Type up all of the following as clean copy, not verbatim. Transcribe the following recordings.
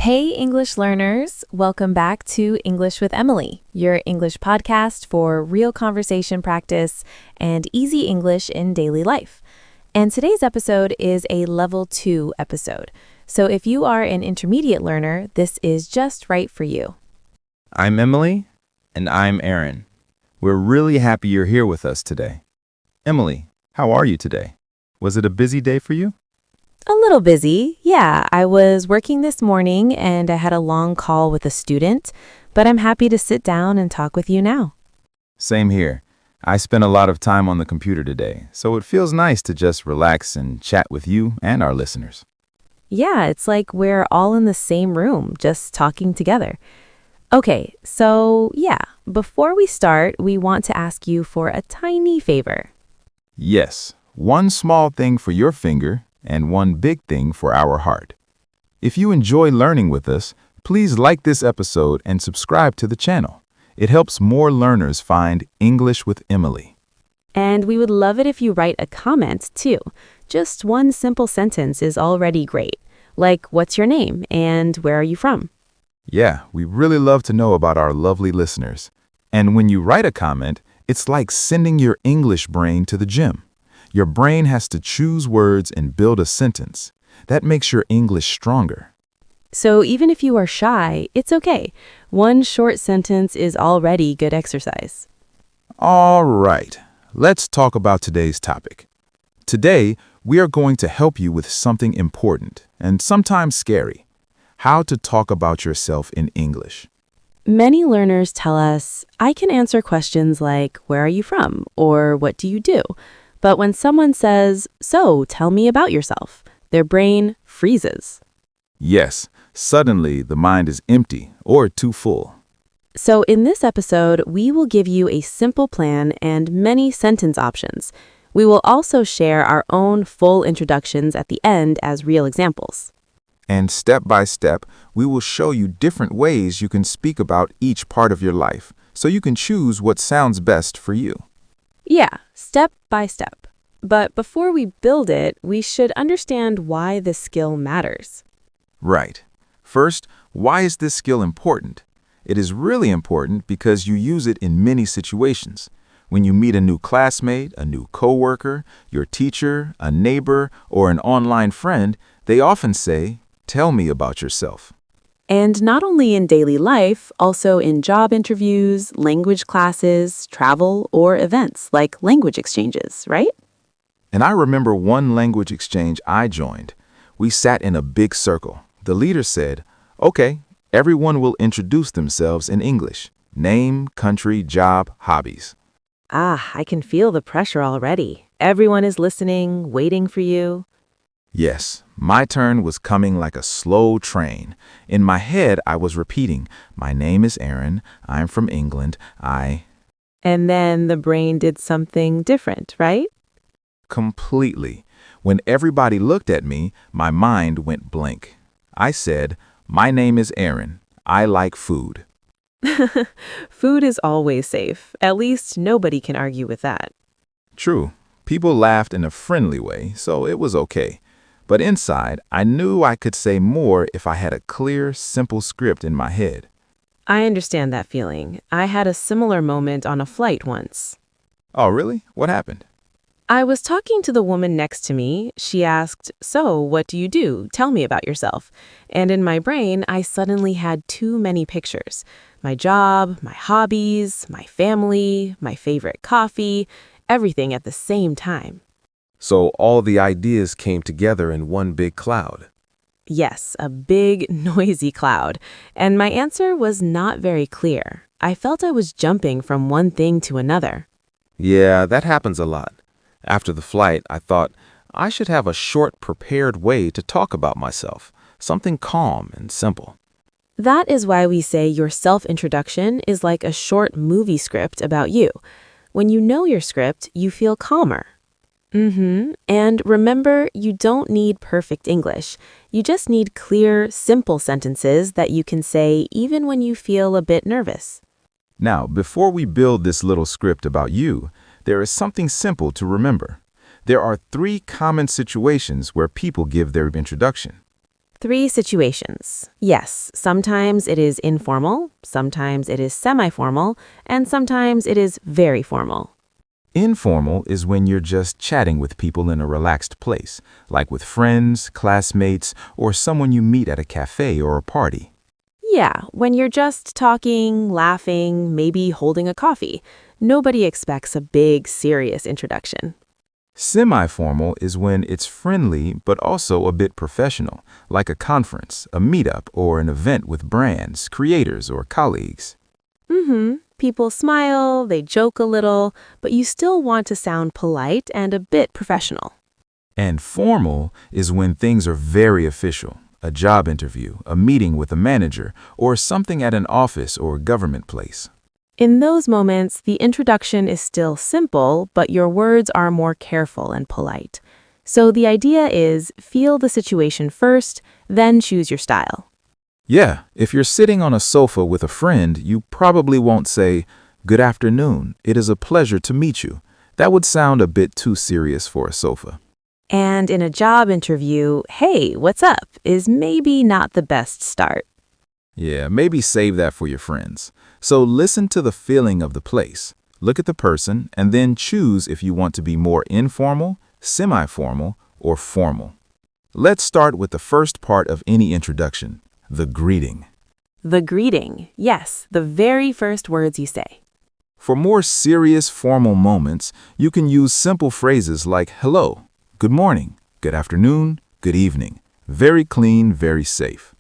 Hey, English learners. Welcome back to English with Emily, your English podcast for real conversation practice and easy English in daily life. And today's episode is a level 2 episode. So if you are an intermediate learner, this is just right for you. I'm Emily, and I'm Aaron. We're really happy you're here with us today. Emily, how are you today? Was it a busy day for you? A little busy. Yeah, I was working this morning and I had a long call with a student, but I'm happy to sit down and talk with you now. Same here. I spent a lot of time on the computer today, so it feels nice to just relax and chat with you and our listeners. Yeah, it's like we're all in the same room, just talking together. Okay, so before we start, we want to ask you for a tiny favor. Yes, one small thing for your finger and one big thing for our heart. If you enjoy learning with us, please like this episode and subscribe to the channel. It helps more learners find English with Emily. And we would love it if you write a comment, too. Just one simple sentence is already great. Like, what's your name and where are you from? Yeah, we really love to know about our lovely listeners. And when you write a comment, it's like sending your English brain to the gym. Your brain has to choose words and build a sentence. That makes your English stronger. So even if you are shy, it's okay. One short sentence is already good exercise. All right, let's talk about today's topic. Today, we are going to help you with something important and sometimes scary: how to talk about yourself in English. Many learners tell us, I can answer questions like, where are you from? Or what do you do? But when someone says, so tell me about yourself, their brain freezes. Yes, suddenly the mind is empty or too full. So in this episode, we will give you a simple plan and many sentence options. We will also share our own full introductions at the end as real examples. And step by step, we will show you different ways you can speak about each part of your life, so you can choose what sounds best for you. Yeah, step by step. But before we build it, we should understand why this skill matters. Right. First, why is this skill important? It is really important because you use it in many situations. When you meet a new classmate, a new coworker, your teacher, a neighbor, or an online friend, they often say, tell me about yourself. And not only in daily life, also in job interviews, language classes, travel, or events like language exchanges, right? And I remember one language exchange I joined. We sat in a big circle. The leader said, okay, everyone will introduce themselves in English. Name, country, job, hobbies. I can feel the pressure already. Everyone is listening, waiting for you. Yes, my turn was coming like a slow train. In my head, I was repeating, my name is Aaron, I'm from England, And then the brain did something different, right? Completely. When everybody looked at me, my mind went blank. I said, my name is Aaron, I like food. Food is always safe. At least nobody can argue with that. True. People laughed in a friendly way, so it was okay. But inside, I knew I could say more if I had a clear, simple script in my head. I understand that feeling. I had a similar moment on a flight once. Oh, really? What happened? I was talking to the woman next to me. She asked, so what do you do? Tell me about yourself. And in my brain, I suddenly had too many pictures. My job, my hobbies, my family, my favorite coffee, everything at the same time. So all the ideas came together in one big cloud. Yes, a big, noisy cloud. And my answer was not very clear. I felt I was jumping from one thing to another. Yeah, that happens a lot. After the flight, I thought I should have a short, prepared way to talk about myself, something calm and simple. That is why we say your self-introduction is like a short movie script about you. When you know your script, you feel calmer. And remember, you don't need perfect English. You just need clear, simple sentences that you can say even when you feel a bit nervous. Now, before we build this little script about you, there is something simple to remember. There are 3 common situations where people give their introduction. 3 situations. Yes, sometimes it is informal, sometimes it is semi-formal, and sometimes it is very formal. Informal is when you're just chatting with people in a relaxed place, like with friends, classmates, or someone you meet at a cafe or a party. Yeah, when you're just talking, laughing, maybe holding a coffee. Nobody expects a big, serious introduction. Semi-formal is when it's friendly but also a bit professional, like a conference, a meetup, or an event with brands, creators, or colleagues. People smile, they joke a little, but you still want to sound polite and a bit professional. And formal is when things are very official, a job interview, a meeting with a manager, or something at an office or government place. In those moments, the introduction is still simple, but your words are more careful and polite. So the idea is feel the situation first, then choose your style. Yeah, if you're sitting on a sofa with a friend, you probably won't say, "Good afternoon, it is a pleasure to meet you." That would sound a bit too serious for a sofa. And in a job interview, "Hey, what's up?" is maybe not the best start. Yeah, maybe save that for your friends. So listen to the feeling of the place. Look at the person and then choose if you want to be more informal, semi-formal, or formal. Let's start with the first part of any introduction, the greeting. The greeting, yes, the very first words you say. For more serious formal moments, you can use simple phrases like hello, good morning, good afternoon, good evening. Very clean, very safe.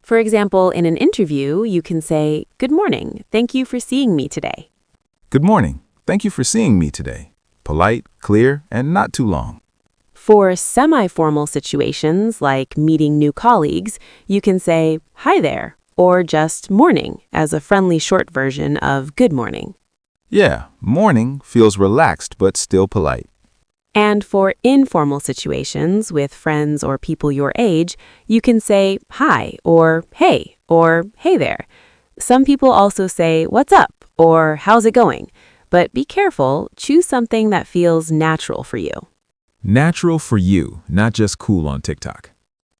For example, in an interview, you can say, "Good morning, thank you for seeing me today." Good morning. Thank you for seeing me today. Polite, clear, and not too long. For semi-formal situations like meeting new colleagues, you can say, "Hi there," or just "morning" as a friendly short version of "good morning." Yeah, morning feels relaxed but still polite. And for informal situations with friends or people your age, you can say "hi" or "hey there." Some people also say "what's up" or "how's it going?" But be careful, choose something that feels natural for you. Natural for you, not just cool on TikTok.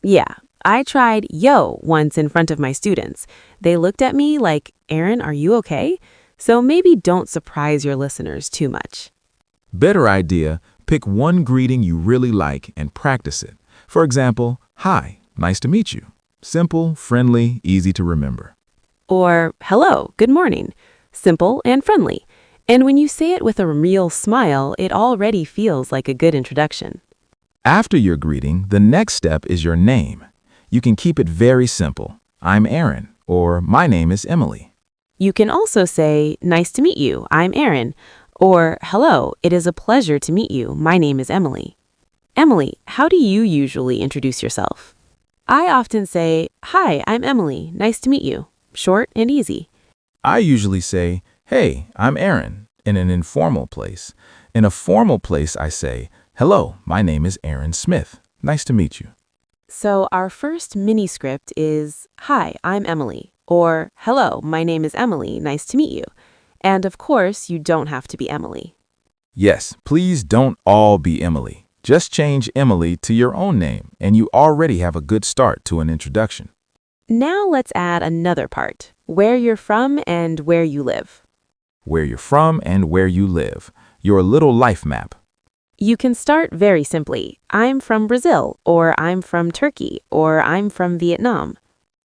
Yeah, I tried "yo" once in front of my students. They looked at me like, "Aaron, are you okay?" So maybe don't surprise your listeners too much. Better idea, pick one greeting you really like and practice it. For example, hi, nice to meet you. Simple, friendly, easy to remember. Or "hello, good morning." Simple and friendly. And when you say it with a real smile, it already feels like a good introduction. After your greeting, the next step is your name. You can keep it very simple. I'm Aaron, or my name is Emily. You can also say, "Nice to meet you, I'm Aaron," or "Hello, it is a pleasure to meet you, my name is Emily." Emily, how do you usually introduce yourself? I often say, "Hi, I'm Emily, nice to meet you." Short and easy. I usually say, "Hey, I'm Aaron," in an informal place. In a formal place, I say, "Hello, my name is Aaron Smith. Nice to meet you." So our first mini script is, "Hi, I'm Emily," or "Hello, my name is Emily, nice to meet you." And of course, you don't have to be Emily. Yes, please don't all be Emily. Just change Emily to your own name, and you already have a good start to an introduction. Now let's add another part, where you're from and where you live. Where you're from and where you live. Your little life map. You can start very simply. "I'm from Brazil," or "I'm from Turkey," or "I'm from Vietnam."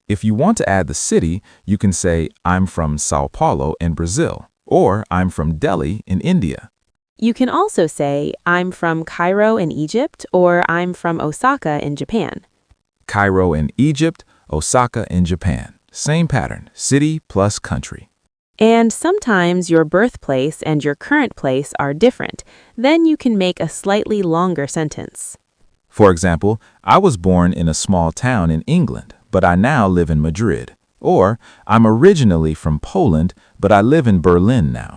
If you want to add the city, you can say, "I'm from Sao Paulo in Brazil," or "I'm from Delhi in India." You can also say, "I'm from Cairo in Egypt," or "I'm from Osaka in Japan." Cairo in Egypt, Osaka in Japan. Same pattern, city plus country. And sometimes your birthplace and your current place are different. Then you can make a slightly longer sentence. For example, I was born in a small town in England, but I now live in Madrid. Or, I'm originally from Poland, but I live in Berlin now.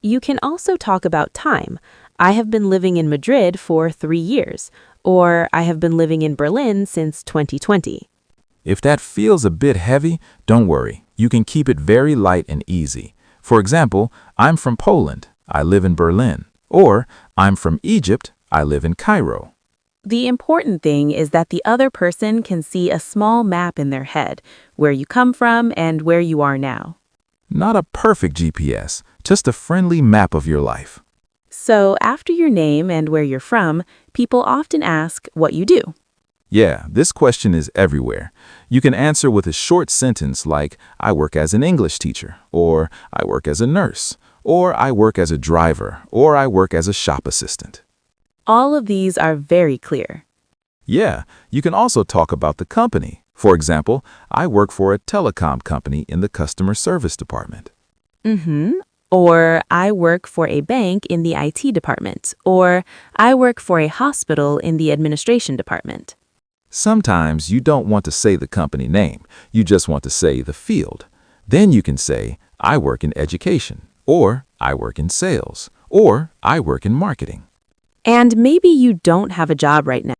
You can also talk about time. "I have been living in Madrid for 3 years," or "I have been living in Berlin since 2020. If that feels a bit heavy, don't worry. You can keep it very light and easy. For example, I'm from Poland. I live in Berlin. Or, I'm from Egypt. I live in Cairo. The important thing is that the other person can see a small map in their head, where you come from and where you are now. Not a perfect GPS, just a friendly map of your life. So after your name and where you're from, people often ask what you do. Yeah, this question is everywhere. You can answer with a short sentence like, I work as an English teacher, or I work as a nurse, or I work as a driver, or I work as a shop assistant. All of these are very clear. Yeah, you can also talk about the company. For example, I work for a telecom company in the customer service department. Or I work for a bank in the IT department. Or I work for a hospital in the administration department. Sometimes you don't want to say the company name, you just want to say the field. Then you can say, I work in education, or I work in sales, or I work in marketing. And maybe you don't have a job right now.